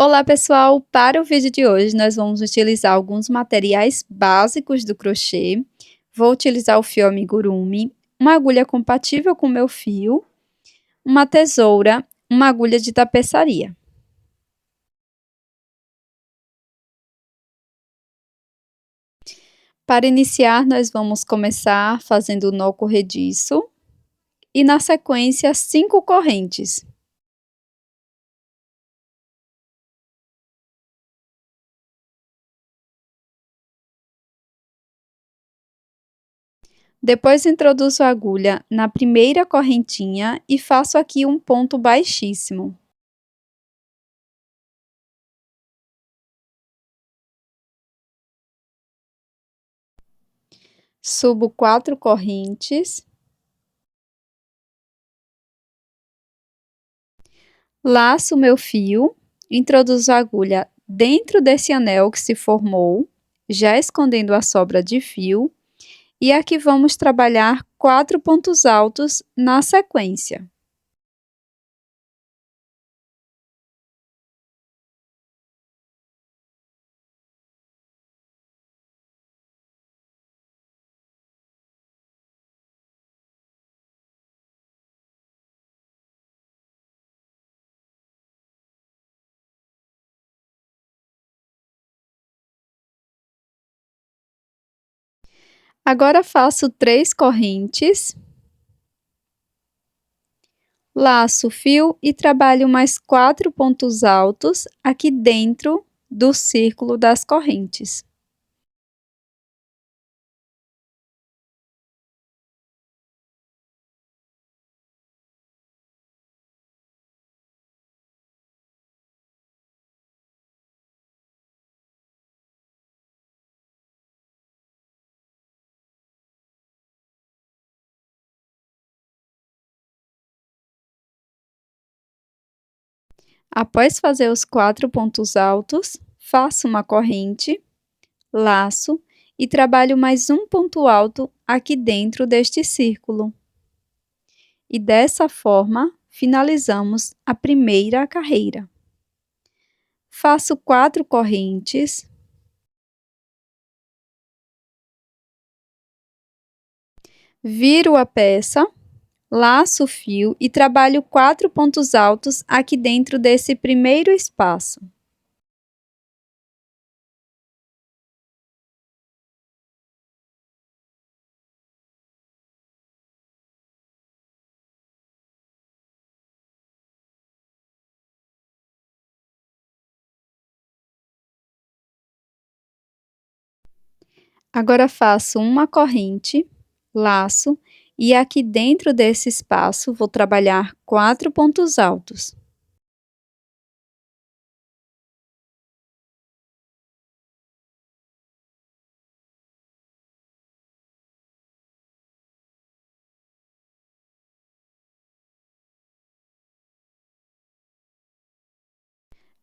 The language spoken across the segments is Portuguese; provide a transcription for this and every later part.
Olá pessoal, para o vídeo de hoje nós vamos utilizar alguns materiais básicos do crochê. Vou utilizar o fio amigurumi, uma agulha compatível com o meu fio, uma tesoura, uma agulha de tapeçaria. Para iniciar, nós vamos começar fazendo o nó corrediço e na sequência 5 correntes. Depois introduzo a agulha na primeira correntinha e faço aqui um ponto baixíssimo. Subo 4 correntes. Laço meu fio, introduzo a agulha dentro desse anel que se formou, já escondendo a sobra de fio, e aqui vamos trabalhar 4 pontos altos na sequência. Agora faço 3 correntes, laço o fio e trabalho mais 4 pontos altos aqui dentro do círculo das correntes. Após fazer os 4 pontos altos, faço uma corrente, laço e trabalho mais um ponto alto aqui dentro deste círculo. E dessa forma, finalizamos a primeira carreira. Faço 4 correntes. Viro a peça, laço o fio e trabalho 4 pontos altos aqui dentro desse primeiro espaço. Agora faço uma corrente, laço e aqui dentro desse espaço vou trabalhar 4 pontos altos.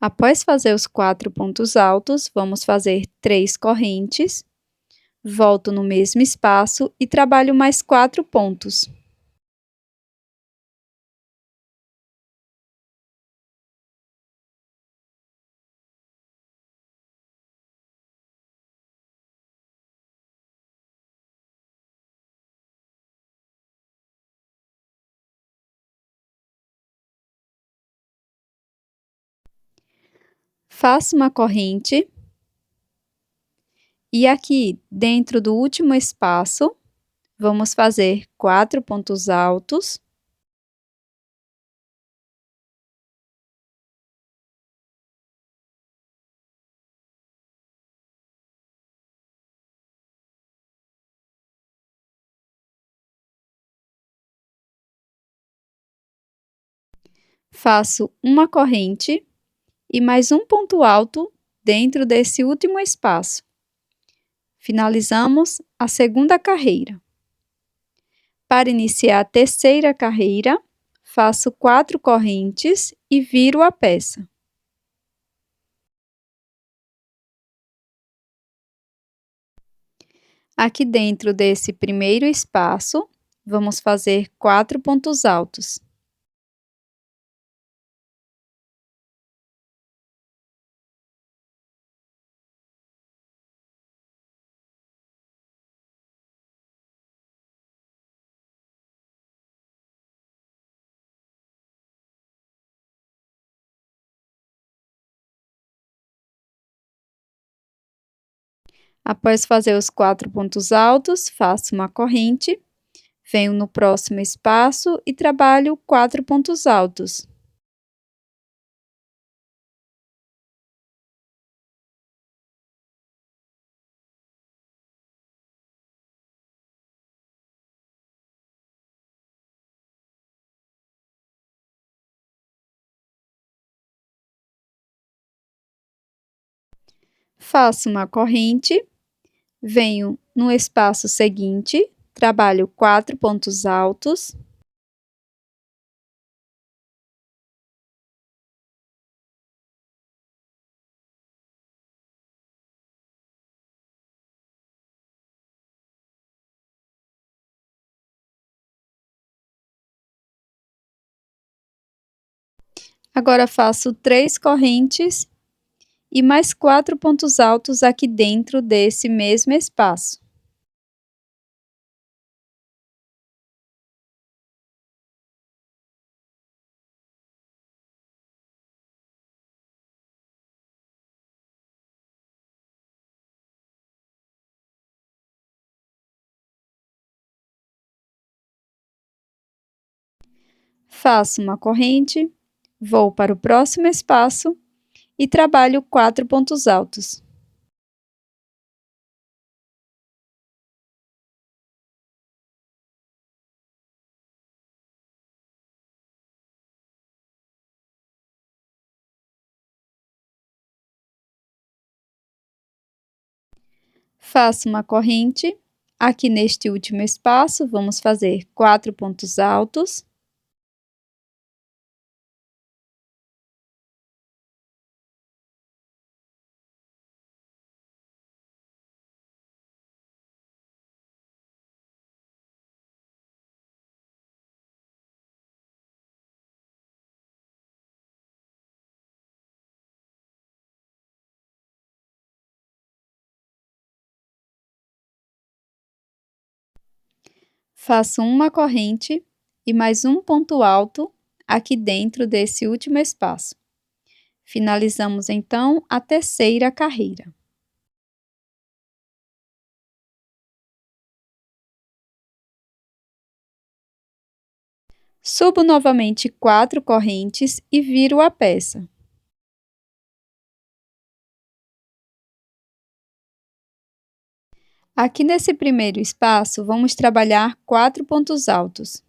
Após fazer os 4 pontos altos, vamos fazer 3 correntes, volto no mesmo espaço e trabalho mais 4 pontos. Faço uma corrente e aqui dentro do último espaço, vamos fazer 4 pontos altos. Faço uma corrente e mais um ponto alto dentro desse último espaço. Finalizamos a segunda carreira. Para iniciar a terceira carreira, faço 4 correntes e viro a peça. Aqui dentro desse primeiro espaço, vamos fazer 4 pontos altos. Após fazer os 4 pontos altos, faço uma corrente, venho no próximo espaço e trabalho 4 pontos altos. Faço uma corrente, venho no espaço seguinte, trabalho 4 pontos altos. Agora faço 3 correntes e mais 4 pontos altos aqui dentro desse mesmo espaço. Faço uma corrente, vou para o próximo espaço e trabalho 4 pontos altos. Faço uma corrente, aqui neste último espaço, vamos fazer 4 pontos altos. Faço uma corrente e mais um ponto alto aqui dentro desse último espaço. Finalizamos então a terceira carreira. Subo novamente 4 correntes e viro a peça. Aqui nesse primeiro espaço, vamos trabalhar 4 pontos altos.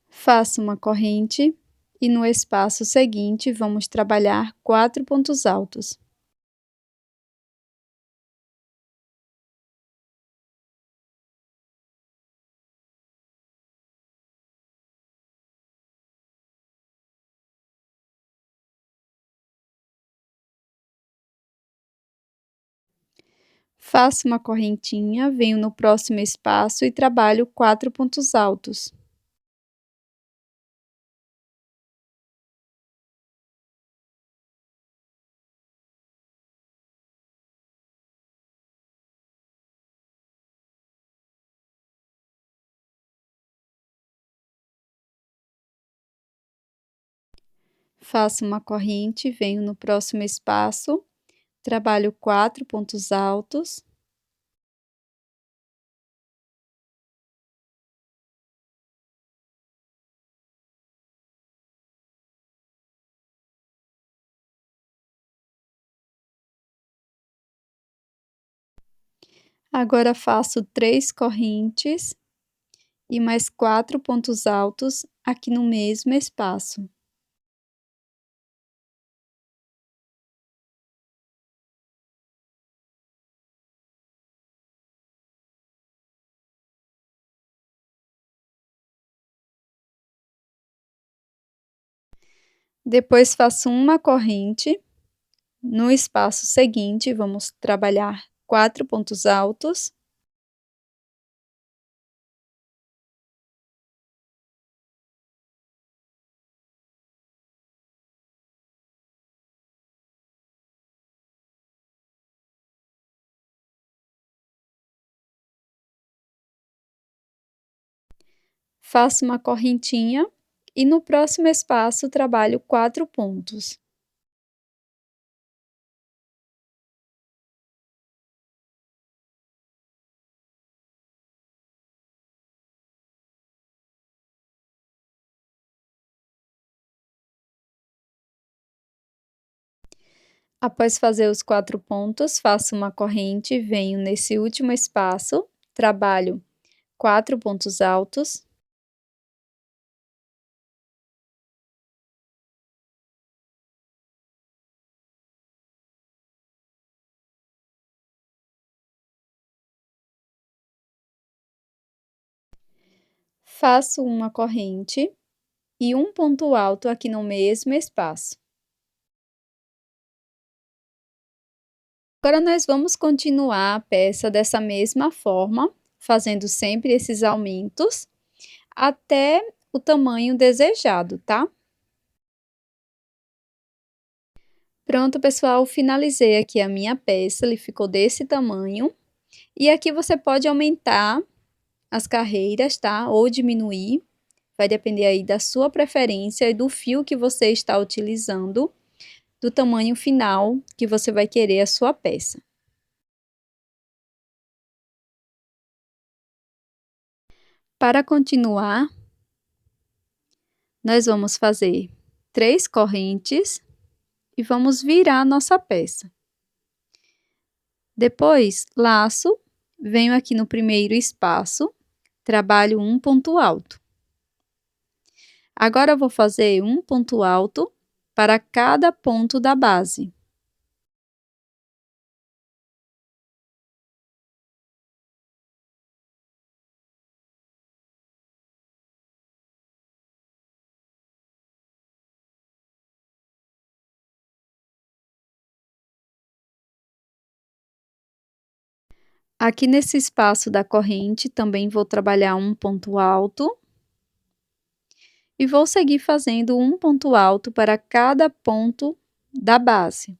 Faço uma corrente e no espaço seguinte vamos trabalhar 4 pontos altos. Faço uma correntinha, venho no próximo espaço e trabalho 4 pontos altos. Faço uma corrente, venho no próximo espaço, trabalho 4 pontos altos. Agora faço 3 correntes e mais 4 pontos altos aqui no mesmo espaço. Depois faço uma corrente, no espaço seguinte vamos trabalhar 4 pontos altos. Faço uma correntinha e no próximo espaço trabalho 4 pontos. Após fazer os 4 pontos, faço uma corrente, venho nesse último espaço, trabalho 4 pontos altos. Faço uma corrente e um ponto alto aqui no mesmo espaço. Agora nós vamos continuar a peça dessa mesma forma, fazendo sempre esses aumentos, até o tamanho desejado, tá? Pronto, pessoal, finalizei aqui a minha peça, ele ficou desse tamanho. E aqui você pode aumentar as carreiras, tá? Ou diminuir, vai depender aí da sua preferência e do fio que você está utilizando, do tamanho final que você vai querer a sua peça. Para continuar, nós vamos fazer 3 correntes e vamos virar a nossa peça. Depois, laço, venho aqui no primeiro espaço, trabalho um ponto alto. Agora eu vou fazer um ponto alto para cada ponto da base. Aqui nesse espaço da corrente, também vou trabalhar um ponto alto. E vou seguir fazendo um ponto alto para cada ponto da base.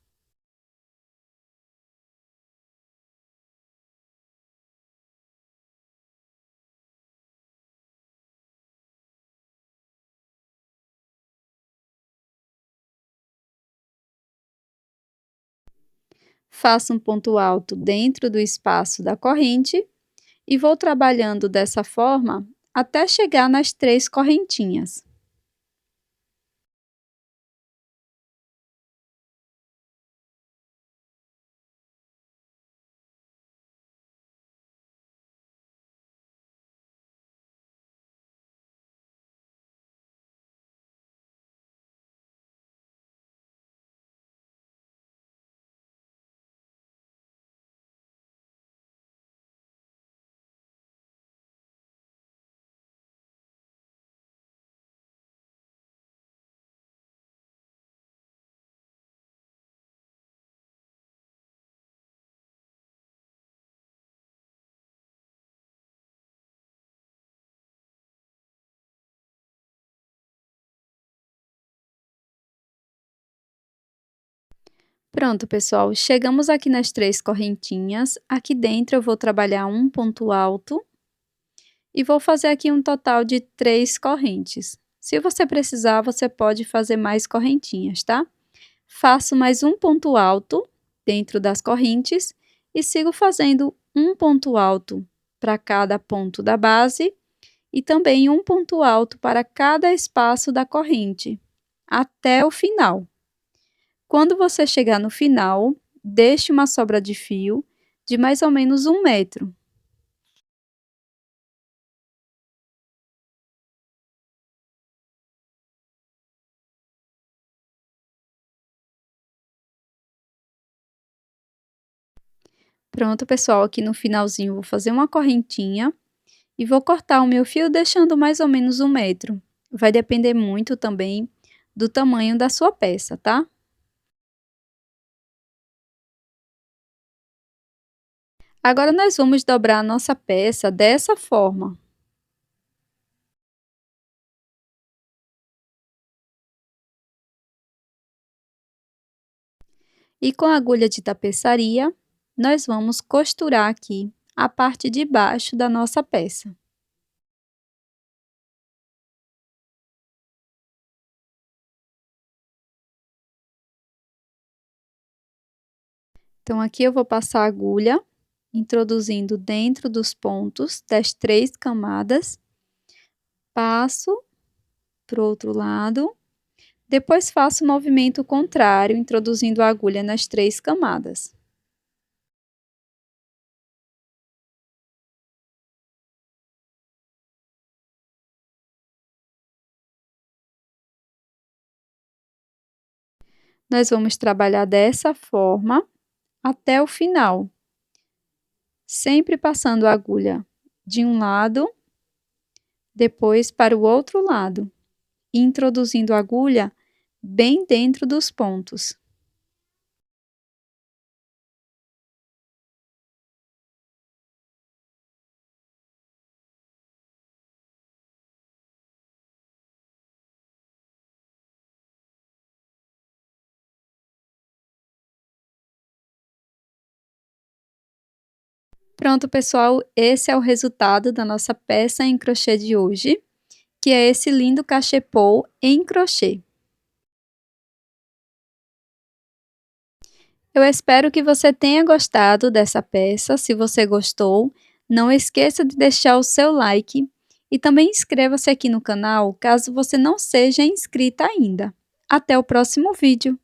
Faço um ponto alto dentro do espaço da corrente e vou trabalhando dessa forma até chegar nas 3 correntinhas. Pronto, pessoal, chegamos aqui nas 3 correntinhas. Aqui dentro eu vou trabalhar um ponto alto e vou fazer aqui um total de 3 correntes. Se você precisar, você pode fazer mais correntinhas, tá? Faço mais um ponto alto dentro das correntes e sigo fazendo um ponto alto para cada ponto da base e também um ponto alto para cada espaço da corrente, até o final. Quando você chegar no final, deixe uma sobra de fio de mais ou menos 1 metro. Pronto, pessoal, aqui no finalzinho vou fazer uma correntinha e vou cortar o meu fio deixando mais ou menos 1 metro. Vai depender muito também do tamanho da sua peça, tá? Agora nós vamos dobrar a nossa peça dessa forma. E com a agulha de tapeçaria, nós vamos costurar aqui a parte de baixo da nossa peça. Então, aqui eu vou passar a agulha, introduzindo dentro dos pontos das 3 camadas. Passo para o outro lado. Depois faço o movimento contrário, introduzindo a agulha nas 3 camadas. Nós vamos trabalhar dessa forma até o final, sempre passando a agulha de um lado, depois para o outro lado, e introduzindo a agulha bem dentro dos pontos. Pronto, pessoal, esse é o resultado da nossa peça em crochê de hoje, que é esse lindo cachepô em crochê. Eu espero que você tenha gostado dessa peça. Se você gostou, não esqueça de deixar o seu like e também inscreva-se aqui no canal caso você não seja inscrita ainda. Até o próximo vídeo!